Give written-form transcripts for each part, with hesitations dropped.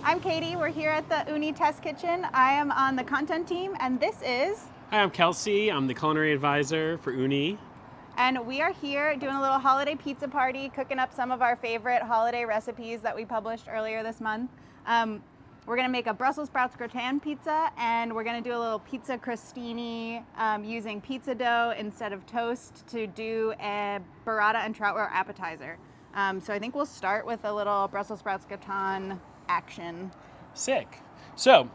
I'm Katie. We're here at the Ooni Test Kitchen. I am on the content team, and this is... Hi, I'm Kelsey. I'm the culinary advisor for Ooni. And we are here doing a little holiday pizza party, cooking up some of our favorite holiday recipes that we published earlier this month. We're gonna make a Brussels sprouts gratin pizza, and we're gonna do a little pizza crostini using pizza dough instead of toast to do a burrata and troutware appetizer. So I think we'll start with a little Brussels sprouts gratin action. Sick. So,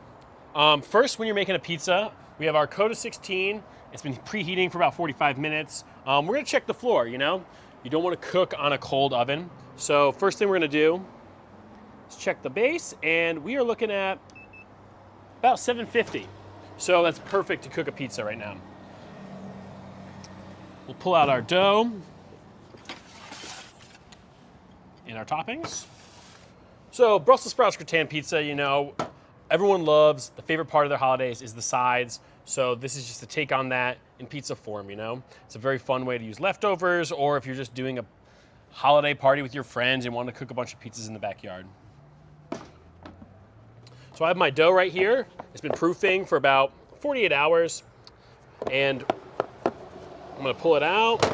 first, when you're making a pizza, we have our Coda 16. It's been preheating for about 45 minutes. We're gonna check the floor, you know? You don't wanna cook on a cold oven. So first thing we're gonna do is check the base, and we are looking at about 750. So that's perfect to cook a pizza right now. We'll pull out our dough and our toppings. So Brussels sprouts gratin pizza, you know, everyone loves, the favorite part of their holidays is the sides. So this is just a take on that in pizza form, you know? It's a very fun way to use leftovers, or if you're just doing a holiday party with your friends and want to cook a bunch of pizzas in the backyard. So I have my dough right here. It's been proofing for about 48 hours. And I'm gonna pull it out.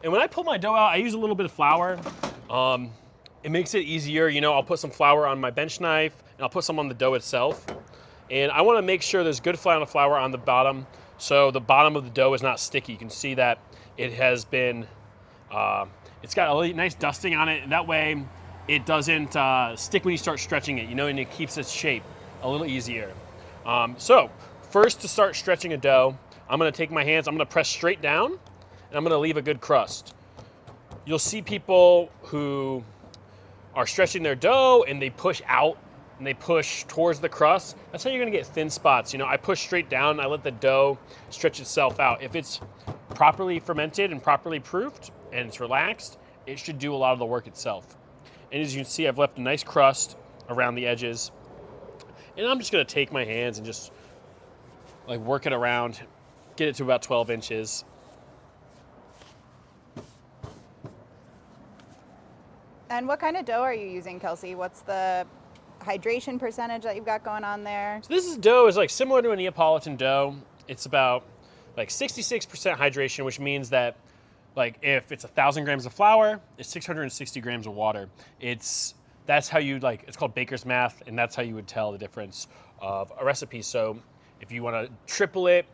And when I pull my dough out, I use a little bit of flour. It makes it easier, you know, I'll put some flour on my bench knife and I'll put some on the dough itself. And I want to make sure there's good flour on the bottom, so the bottom of the dough is not sticky. You can see that it has been, it's got a really nice dusting on it, and that way it doesn't stick when you start stretching it, you know, and it keeps its shape a little easier. So first, to start stretching a dough, I'm going to take my hands, I'm going to press straight down, and I'm going to leave a good crust. You'll see people who are stretching their dough and they push out and they push towards the crust. That's how you're gonna get thin spots. You know, I push straight down and I let the dough stretch itself out. If it's properly fermented and properly proofed and it's relaxed, it should do a lot of the work itself. And as you can see, I've left a nice crust around the edges. And I'm just gonna take my hands and just like work it around, get it to about 12 inches. And what kind of dough are you using, Kelsey? What's the hydration percentage that you've got going on there? So this dough is like similar to a Neapolitan dough. It's about like 66% hydration, which means that like if it's 1,000 grams of flour, it's 660 grams of water. That's how you like, it's called baker's math, and that's how you would tell the difference of a recipe. So if you want to triple it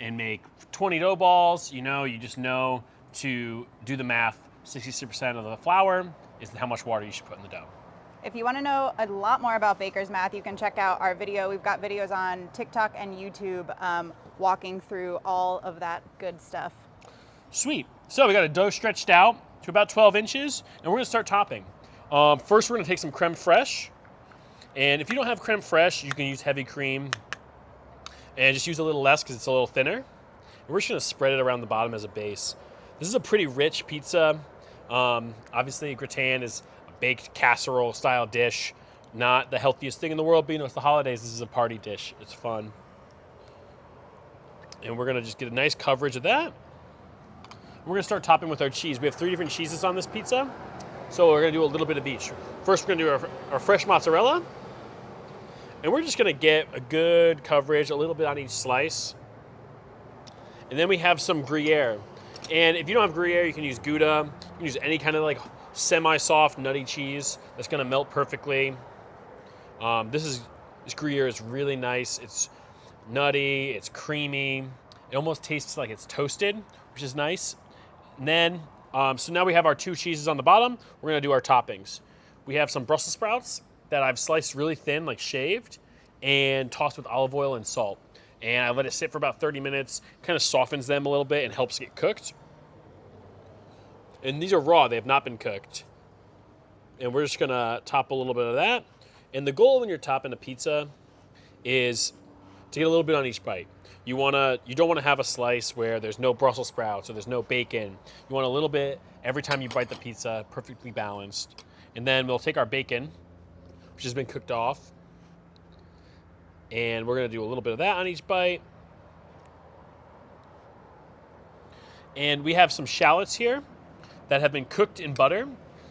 and make 20 dough balls, you know, you just know to do the math. 66% of the flour is how much water you should put in the dough. If you want to know a lot more about baker's math, you can check out our video. We've got videos on TikTok and YouTube walking through all of that good stuff. Sweet. So we got a dough stretched out to about 12 inches, and we're gonna start topping. First, we're gonna take some creme fraiche. And if you don't have creme fraiche, you can use heavy cream and just use a little less because it's a little thinner. And we're just gonna spread it around the bottom as a base. This is a pretty rich pizza. Obviously, gratin is a baked casserole style dish, not the healthiest thing in the world, but you know, it's the holidays, this is a party dish. It's fun. And we're gonna just get a nice coverage of that. We're gonna start topping with our cheese. We have 3 different cheeses on this pizza, so we're gonna do a little bit of each. First, we're gonna do our fresh mozzarella, and we're just gonna get a good coverage, a little bit on each slice. And then we have some Gruyere. And if you don't have Gruyere, you can use Gouda. You can use any kind of like semi-soft, nutty cheese that's gonna melt perfectly. This Gruyere is really nice. It's nutty, it's creamy. It almost tastes like it's toasted, which is nice. And then, so now we have our 2 cheeses on the bottom. We're gonna do our toppings. We have some Brussels sprouts that I've sliced really thin, like shaved, and tossed with olive oil and salt. And I let it sit for about 30 minutes, kind of softens them a little bit and helps get cooked. And these are raw, they have not been cooked. And we're just gonna top a little bit of that. And the goal when you're topping a pizza is to get a little bit on each bite. You don't wanna have a slice where there's no Brussels sprouts or there's no bacon. You want a little bit every time you bite the pizza, perfectly balanced. And then we'll take our bacon, which has been cooked off, and we're gonna do a little bit of that on each bite. And we have some shallots here that have been cooked in butter,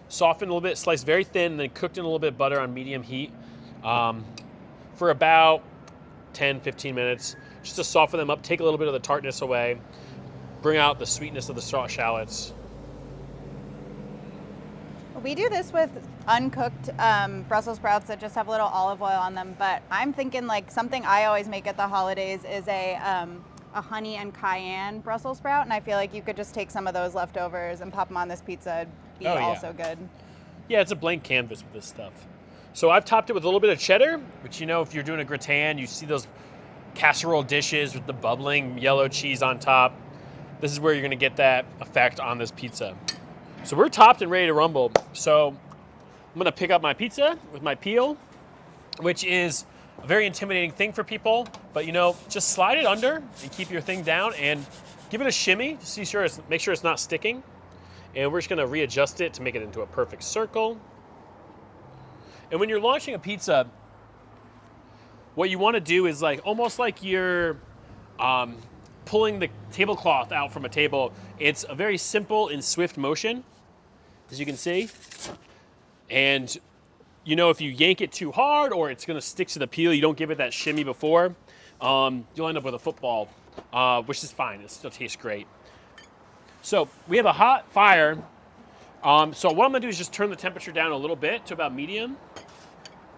softened a little bit, sliced very thin, and then cooked in a little bit of butter on medium heat for about 10, 15 minutes, just to soften them up, take a little bit of the tartness away, bring out the sweetness of the shallots. We do this with uncooked Brussels sprouts that just have a little olive oil on them, but I'm thinking like something I always make at the holidays is a honey and cayenne Brussels sprout, and I feel like you could just take some of those leftovers and pop them on this pizza. It'd be also good. Yeah, it's a blank canvas with this stuff. So I've topped it with a little bit of cheddar, which, you know, if you're doing a gratin, you see those casserole dishes with the bubbling yellow cheese on top. This is where you're gonna get that effect on this pizza. So we're topped and ready to rumble. So I'm gonna pick up my pizza with my peel, which is a very intimidating thing for people, but, you know, just slide it under and keep your thing down and give it a shimmy to make sure it's not sticking. And we're just gonna readjust it to make it into a perfect circle. And when you're launching a pizza, what you wanna do is almost like you're pulling the tablecloth out from a table. It's a very simple and swift motion, as you can see. And you know, if you yank it too hard or it's gonna stick to the peel, you don't give it that shimmy before, you'll end up with a football, which is fine, it still tastes great. So we have a hot fire. So what I'm gonna do is just turn the temperature down a little bit to about medium.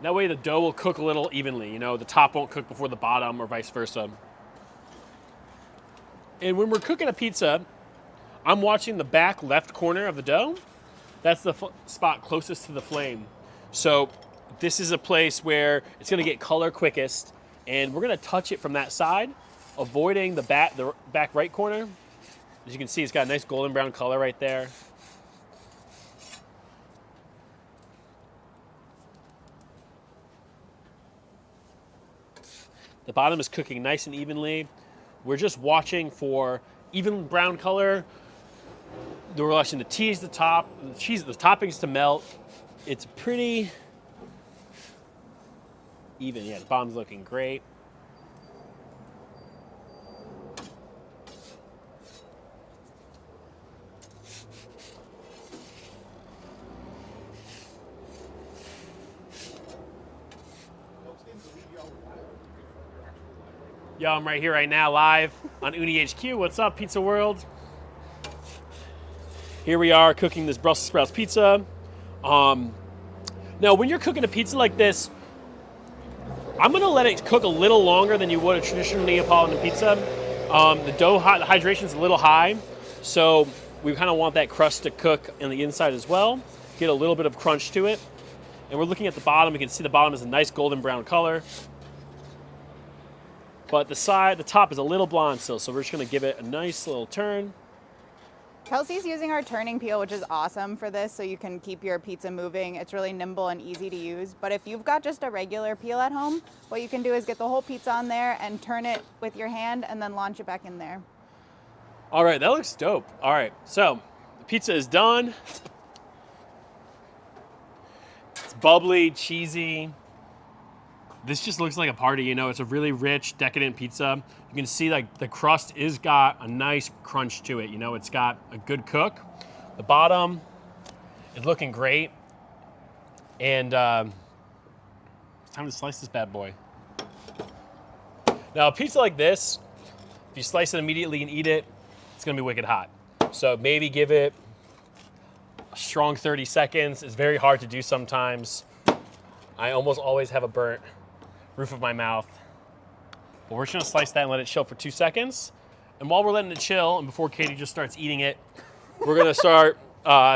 That way the dough will cook a little evenly, you know, the top won't cook before the bottom or vice versa. And when we're cooking a pizza, I'm watching the back left corner of the dough. That's the spot closest to the flame. So this is a place where it's gonna get color quickest, and we're gonna touch it from that side, avoiding the back right corner. As you can see, it's got a nice golden brown color right there. The bottom is cooking nice and evenly. We're just watching for even brown color. We're watching the toppings to melt. It's pretty even. Yeah, the bottom's looking great. Yo, I'm right here right now, live on Ooni HQ. What's up, Pizza World? Here we are cooking this Brussels sprouts pizza. Now, when you're cooking a pizza like this, I'm gonna let it cook a little longer than you would a traditional Neapolitan pizza. The dough hydration is a little high, so we kind of want that crust to cook on the inside as well, get a little bit of crunch to it. And we're looking at the bottom. You can see the bottom is a nice golden brown color. But the top is a little blonde still, so we're just gonna give it a nice little turn. Kelsey's using our turning peel, which is awesome for this, so you can keep your pizza moving. It's really nimble and easy to use. But if you've got just a regular peel at home, what you can do is get the whole pizza on there and turn it with your hand and then launch it back in there. All right, that looks dope. All right, so the pizza is done. It's bubbly, cheesy. This just looks like a party, you know. It's a really rich, decadent pizza. You can see like the crust is got a nice crunch to it. You know, it's got a good cook. The bottom is looking great. And it's time to slice this bad boy. Now, a pizza like this, if you slice it immediately and eat it, it's gonna be wicked hot. So maybe give it A strong 30 seconds is very hard to do sometimes. I almost always have a burnt roof of my mouth. But we're just gonna slice that and let it chill for 2 seconds. And while we're letting it chill, and before Katie just starts eating it, we're gonna start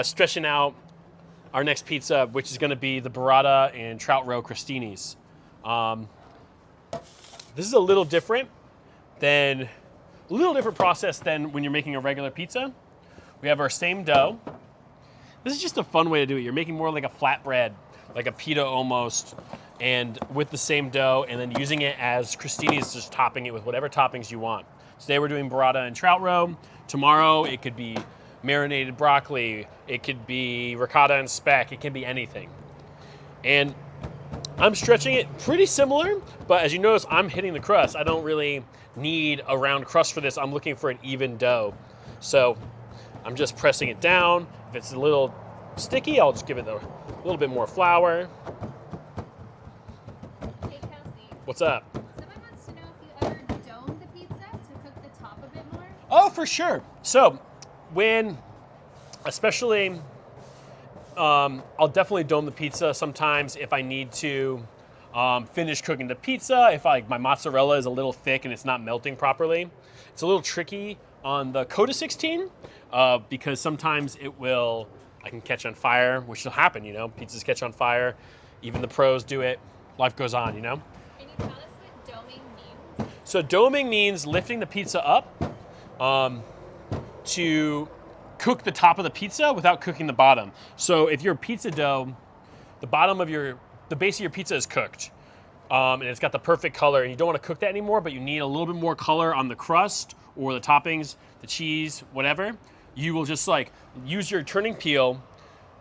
stretching out our next pizza, which is gonna be the burrata and trout roe crostinis. This is a little different process than when you're making a regular pizza. We have our same dough. This is just a fun way to do it. You're making more like a flatbread, like a pita almost, and with the same dough, and then using it as crostinis, just topping it with whatever toppings you want. Today we're doing burrata and trout roe. Tomorrow it could be marinated broccoli. It could be ricotta and speck. It can be anything. And I'm stretching it pretty similar, but as you notice, I'm hitting the crust. I don't really need a round crust for this. I'm looking for an even dough. So I'm just pressing it down. If it's a little sticky, I'll just give it a little bit more flour. Hey Kelsey. What's up? Someone wants to know if you ever dome the pizza to cook the top a bit more. Oh, for sure. So especially, I'll definitely dome the pizza sometimes if I need to finish cooking the pizza. If my mozzarella is a little thick and it's not melting properly. It's a little tricky on the Coda 16 because sometimes I can catch on fire, which will happen, pizzas catch on fire. Even the pros do it. Life goes on, Can you tell us what doming means? So doming means lifting the pizza up to cook the top of the pizza without cooking the bottom. So if your pizza dough, the base of your pizza is cooked, and it's got the perfect color, and you don't want to cook that anymore, but you need a little bit more color on the crust or the toppings, the cheese, whatever, you will just use your turning peel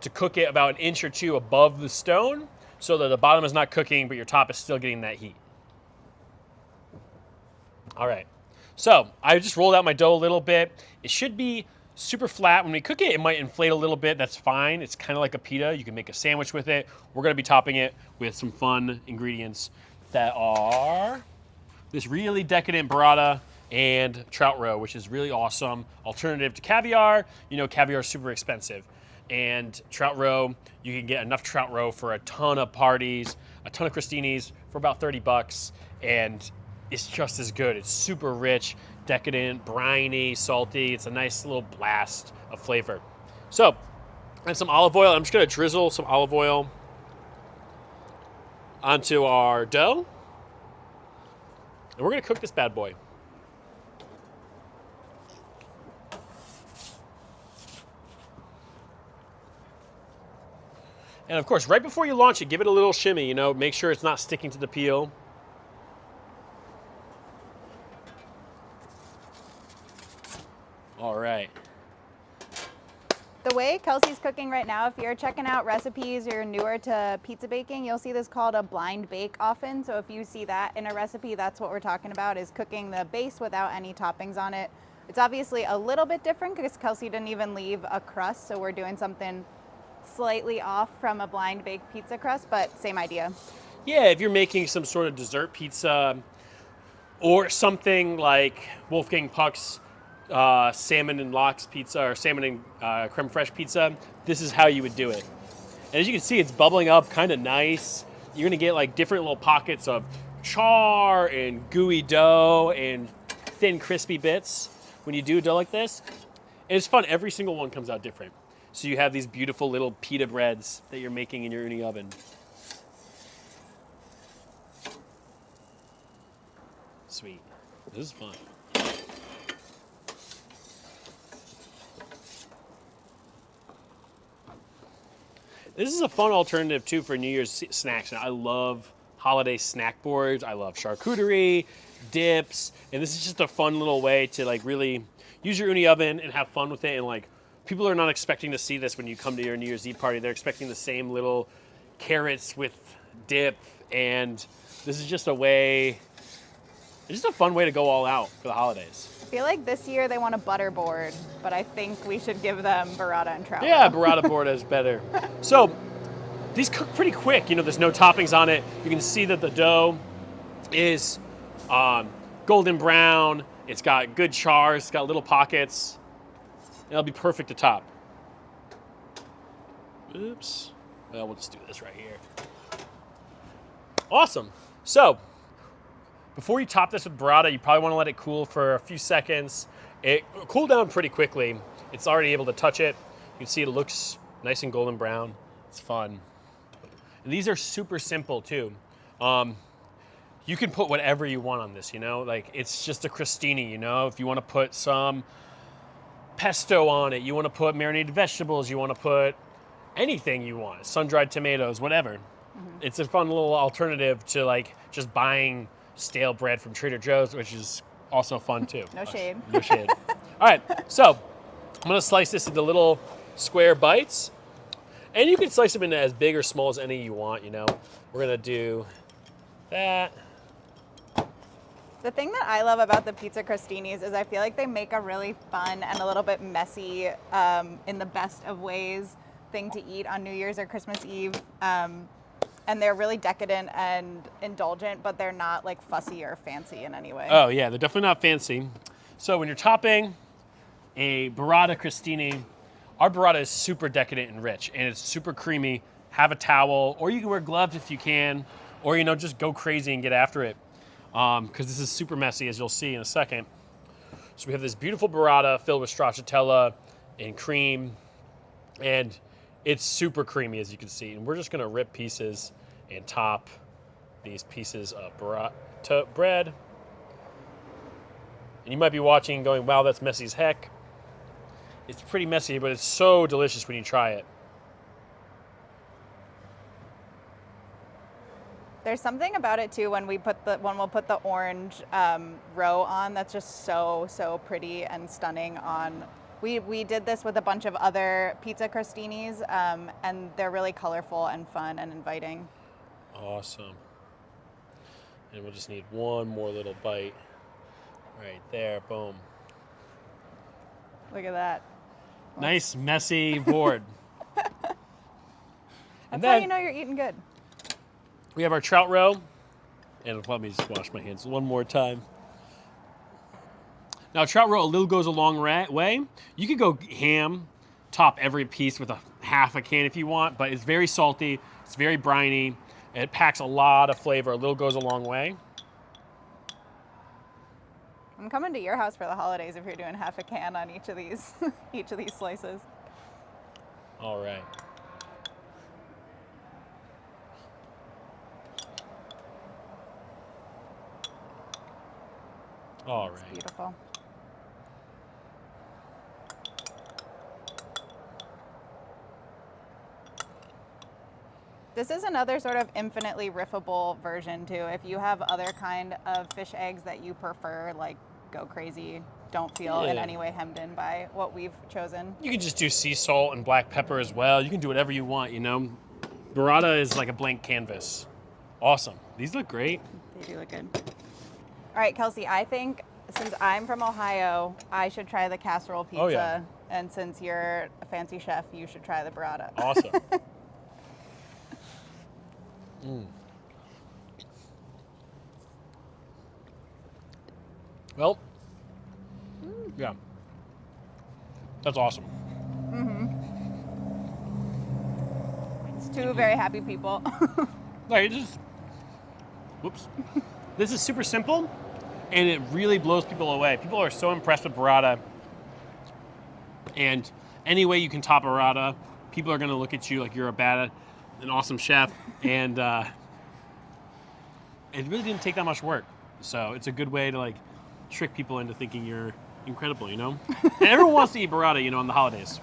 to cook it about 1 inch or 2 above the stone so that the bottom is not cooking, but your top is still getting that heat. All right, so I just rolled out my dough a little bit. It should be super flat. When we cook it, it might inflate a little bit. That's fine. It's kind of like a pita. You can make a sandwich with it. We're gonna be topping it with some fun ingredients that are this really decadent burrata and trout roe, which is really awesome. Alternative to caviar. Caviar is super expensive. And trout roe, you can get enough trout roe for a ton of parties, a ton of crostinis for about 30 bucks. And it's just as good. It's super rich, decadent, briny, salty. It's a nice little blast of flavor. So, and some olive oil. I'm just gonna drizzle some olive oil onto our dough. And we're gonna cook this bad boy. And of course, right before you launch it, give it a little shimmy, make sure it's not sticking to the peel. All right. The way Kelsey's cooking right now, if you're checking out recipes or you're newer to pizza baking, you'll see this called a blind bake often. So if you see that in a recipe, that's what we're talking about, is cooking the base without any toppings on it. It's obviously a little bit different because Kelsey didn't even leave a crust, so we're doing something slightly off from a blind baked pizza crust, but same idea. Yeah, if you're making some sort of dessert pizza or something like Wolfgang Puck's salmon and lox pizza or salmon and creme fraiche pizza, this is how you would do it. And as you can see, it's bubbling up kind of nice. You're gonna get different little pockets of char and gooey dough and thin crispy bits when you do a dough like this. And it's fun, every single one comes out different. So you have these beautiful little pita breads that you're making in your Ooni oven. Sweet. This is fun. This is a fun alternative too for New Year's snacks. Now, I love holiday snack boards. I love charcuterie, dips, and this is just a fun little way to really use your Ooni oven and have fun with it. And people are not expecting to see this when you come to your New Year's Eve party. They're expecting the same little carrots with dip, and this is just a fun way to go all out for the holidays. I feel like this year they want a butter board, but I think we should give them burrata and trout. Yeah, burrata board is better. So these cook pretty quick. There's no toppings on it. You can see that the dough is golden brown. It's got good char. It's got little pockets. It'll be perfect to top. Oops. Well, we'll just do this right here. Awesome. So, before you top this with burrata, you probably want to let it cool for a few seconds. It cooled down pretty quickly. It's already able to touch it. You can see it looks nice and golden brown. It's fun. And these are super simple too. You can put whatever you want on this, you know? Like, it's just a crostini, you know? If you want to put some pesto on it, you want to put marinated vegetables, you want to put anything you want, sun-dried tomatoes, whatever. It's a fun little alternative to like just buying stale bread from Trader Joe's, which is also fun too. No shade. No shade. All right, so I'm gonna slice this into little square bites, and you can slice them into as big or small as any you want. You know, we're gonna do that. The thing that I love about the pizza crostinis is I feel like they make a really fun and a little bit messy, in the best of ways, thing to eat on New Year's or Christmas Eve. And they're really decadent and indulgent, but they're not like fussy or fancy in any way. Oh yeah, they're definitely not fancy. So when you're topping a burrata crostini, our burrata is super decadent and rich, and it's super creamy. Have a towel, or you can wear gloves if you can, or you know, just go crazy and get after it. Because this is super messy, as you'll see in a second. So we have this beautiful burrata filled with stracciatella and cream, and it's super creamy, as you can see. And we're just gonna rip pieces and top these pieces of burrata bread. And you might be watching and going, wow, that's messy as heck. It's pretty messy, but it's so delicious when you try it. There's something about it too when we'll put the orange row on that's just so pretty and stunning on. We did this with a bunch of other pizza crostinis, and they're really colorful and fun and inviting. Awesome. And we'll just need one more little bite right there. Boom. Look at that. Nice, messy board. That's how you know you're eating good. We have our trout roe. And let me just wash my hands one more time. Now, trout roe, a little goes a long way. You could go ham, top every piece with a half a can if you want, but it's very salty, it's very briny, and it packs a lot of flavor. A little goes a long way. I'm coming to your house for the holidays if you're doing half a can on each of these slices. All right. All right. It's beautiful. This is another sort of infinitely riffable version too. If you have other kind of fish eggs that you prefer, like go crazy, don't feel in any way hemmed in by what we've chosen. You can just do sea salt and black pepper as well. You can do whatever you want, you know. Burrata is like a blank canvas. Awesome. These look great. They do look good. All right, Kelsey, I think since I'm from Ohio, I should try the casserole pizza. Oh, yeah. And since you're a fancy chef, you should try the burrata. Awesome. Well, yeah. That's awesome. It's two very happy people. Like, whoops. This is super simple, and it really blows people away. People are so impressed with burrata, and any way you can top burrata, people are going to look at you like you're an awesome chef, and it really didn't take that much work. So it's a good way to like trick people into thinking you're incredible, you know? And everyone wants to eat burrata, you know, on the holidays.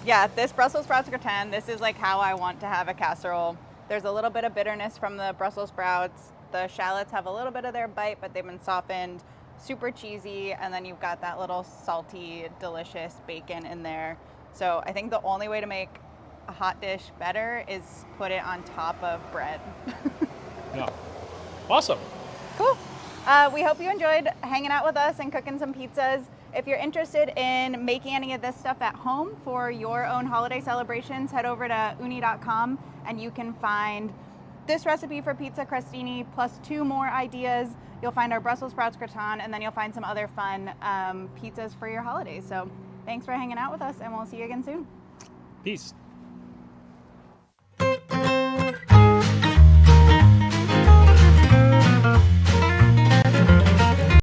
Yeah, this Brussels sprouts gratin, this is like how I want to have a casserole. There's a little bit of bitterness from the Brussels sprouts. The shallots have a little bit of their bite, but they've been softened. Super cheesy, and then you've got that little salty, delicious bacon in there. So I think the only way to make a hot dish better is put it on top of bread. Yeah. Awesome. Cool. We hope you enjoyed hanging out with us and cooking some pizzas. If you're interested in making any of this stuff at home for your own holiday celebrations, head over to Ooni.com and you can find this recipe for pizza crostini plus 2 more ideas. You'll find our Brussels sprouts gratin, and then you'll find some other fun pizzas for your holidays. So thanks for hanging out with us, and we'll see you again soon. Peace.